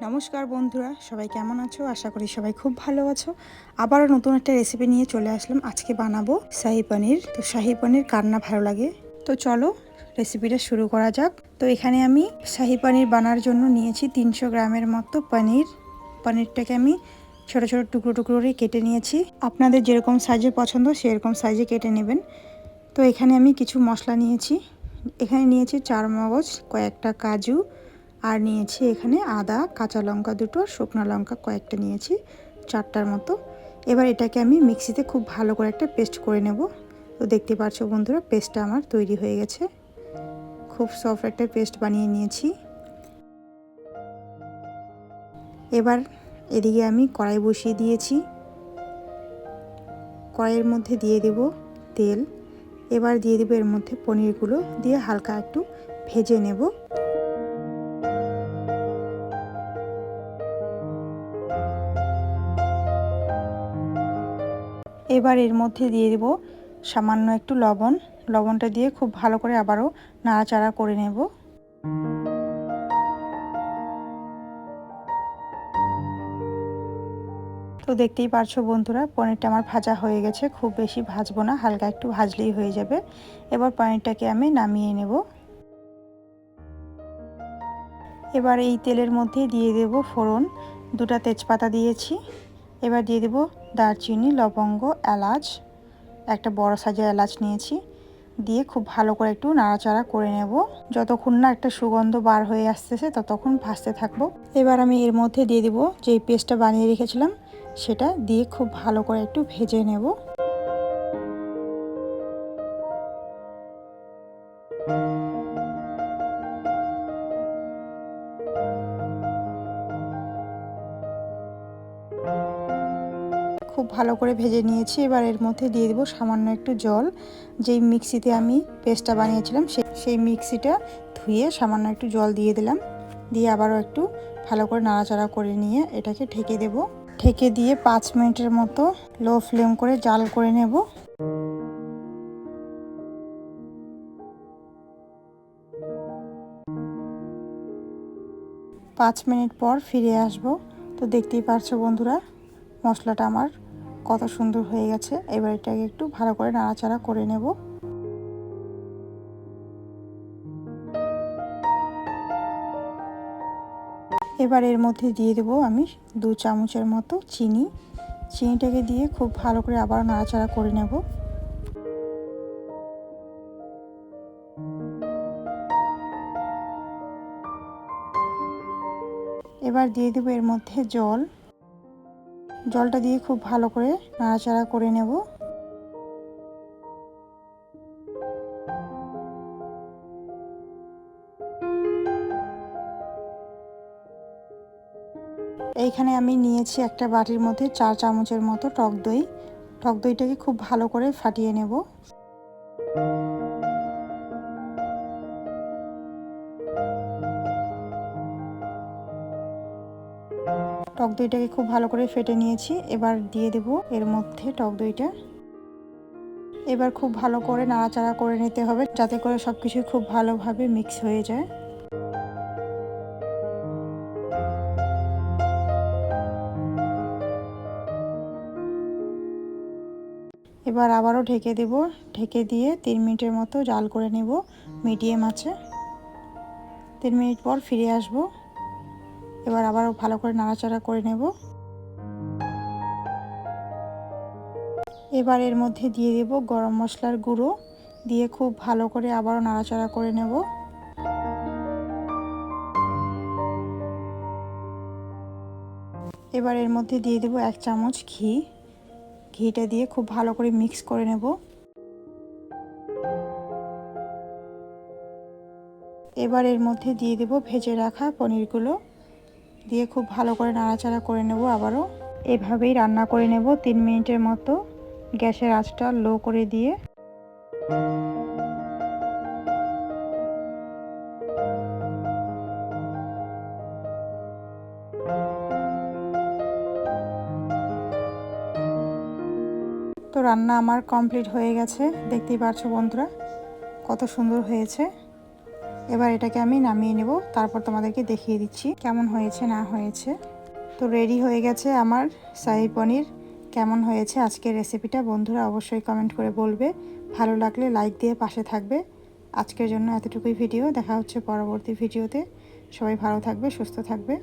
নমস্কার বন্ধুরা, সবাই কেমন আছো? আশা করি সবাই খুব ভালো আছো। আবারও নতুন একটা রেসিপি নিয়ে চলে আসলাম। আজকে বানাবো শাহি পনির। তো শাহি পনির কার না ভালো লাগে? তো চলো রেসিপিটা শুরু করা যাক। তো এখানে আমি শাহি পনির বানার জন্য নিয়েছি 300 গ্রামের মতো পনির। পনিরটাকে আমি ছোট ছোট টুকরো টুকরো করে কেটে নিয়েছি। আপনাদের যেরকম সাইজে পছন্দ সেরকম সাইজে কেটে নেবেন। তো এখানে আমি কিছু মশলা নিয়েছি। এখানে নিয়েছি 4 মগজ, কয়েকটা কাজু, আর নিয়েছি এখানে আদা, কাঁচা লঙ্কা দুটো, শুকনো লঙ্কা কয়েকটা নিয়েছি, 4টার মতো। এবার এটাকে আমি মিক্সিতে খুব ভালো করে একটা পেস্ট করে নেব। তো দেখতে পাচ্ছ বন্ধুরা, পেস্টটা আমার তৈরি হয়ে গেছে। খুব সফট একটা পেস্ট বানিয়ে নিয়েছি। এবার এদিকে আমি কড়াই বসিয়ে দিয়েছি। কড়াইয়ের মধ্যে দিয়ে দেব তেল। এবার দিয়ে দেব এর মধ্যে পনিরগুলো, দিয়ে হালকা একটু ভেজে নেব। এবার এর মধ্যে দিয়ে দেব সামান্য একটু লবণ। লবণটা দিয়ে খুব ভালো করে আবারও নাড়াচাড়া করে নেব। তো দেখতেই পারছো বন্ধুরা, পনিরটা আমার ভাজা হয়ে গেছে। খুব বেশি ভাজবো না, হালকা একটু ভাজলেই হয়ে যাবে। এবার পনিরটাকে আমি নামিয়ে নেব। এবার এই তেলের মধ্যে দিয়ে দেব ফোড়ন। 2টা তেজপাতা দিয়েছি। এবার দিয়ে দেব দারচিনি, লবঙ্গ, এলাচ, একটা বড় সাইজের এলাচ নিয়েছি। দিয়ে খুব ভালো করে একটু নাড়াচাড়া করে নেব। যতক্ষণ না একটা সুগন্ধ বার হয়ে আসতেছে ততক্ষণ ভাজতে থাকবো। এবার আমি এর মধ্যে দিয়ে দেব যেই পেস্টটা বানিয়ে রেখেছিলাম সেটা দিয়ে খুব ভালো করে একটু ভেজে নেব। খুব ভালো করে ভেজে নিয়েছি। এবার এর মধ্যে দিয়ে দেব সামান্য একটু জল। যেই মিক্সিতে আমি পেস্টটা বানিয়েছিলাম সেই মিক্সিটা ধুয়ে সামান্য একটু জল দিয়ে দিলাম। দিয়ে আবারও একটু ভালো করে নাড়াচাড়া করে নিয়ে এটাকে ঢেকে দেব। ঢেকে দিয়ে 5 মিনিটের মতো লো ফ্লেম করে জাল করে নেব। 5 মিনিট পর ফিরে আসব। তো দেখতেই পারছো বন্ধুরা, মশলাটা আমার কত সুন্দর হয়ে গেছে। এবার এটাকে একটু ভালো করে নাড়াচাড়া করে নেব। এবার এর মধ্যে দিয়ে দেবো আমি 2 চামচের মতো চিনি। চিনিটাকে দিয়ে খুব ভালো করে আবার নাড়াচাড়া করে নেব। এবার দিয়ে দেবো এর মধ্যে জল। জলটা দিয়ে খুব ভালো করে নাড়াচাড়া করে নেব। এইখানে আমি নিয়েছি একটা বাটির মধ্যে 4 চামচের মতো টক দই। টক দইটাকে খুব ভালো করে ফাটিয়ে নেব। টক দইটাকে খুব ভালো করে ফেটে নিয়েছি। এবার দিয়ে দেব এর মধ্যে টক দইটা। এবার খুব ভালো করে নাড়াচাড়া করে নিতে হবে, যাতে করে সবকিছু খুব ভালোভাবে মিক্স হয়ে যায়। এবার আবারও ঢেকে দেব। ঢেকে দিয়ে 3 মিনিটের মতো জাল করে নেব মিডিয়াম আঁচে। 3 মিনিট পর ফিরে আসব। এবার আবারও ভালো করে নাড়াচাড়া করে নেব। এবার এর মধ্যে দিয়ে দেব গরম মশলার গুঁড়ো। দিয়ে খুব ভালো করে আবারও নাড়াচাড়া করে নেব। এবার এর মধ্যে দিয়ে দেব 1 চামচ ঘি। ঘিটা দিয়ে খুব ভালো করে মিক্স করে নেব। এবার এর মধ্যে দিয়ে দেব ভেজে রাখা পনিরগুলো। দিয়ে খুব ভালো করে নাড়াচাড়া করে নেব। আবারও এভাবেই রান্না করে নেব 3 মিনিটের মতো, গ্যাসের আঁচটা লো করে দিয়ে। তো রান্না আমার কমপ্লিট হয়ে গেছে। দেখতেই পাচ্ছ বন্ধুরা কত সুন্দর হয়েছে। এবার এটাকে আমি নামিয়ে নেব, তারপর তোমাদেরকে দেখিয়ে দিচ্ছি কেমন হয়েছে না হয়েছে। তো রেডি হয়ে গেছে আমার শাহী পনির। কেমন হয়েছে আজকের রেসিপিটা বন্ধুরা অবশ্যই কমেন্ট করে বলবে। ভালো লাগলে লাইক দিয়ে পাশে থাকবে। আজকের জন্য এতটুকুই ভিডিও, দেখা হচ্ছে পরবর্তী ভিডিওতে। সবাই ভালো থাকবে, সুস্থ থাকবে।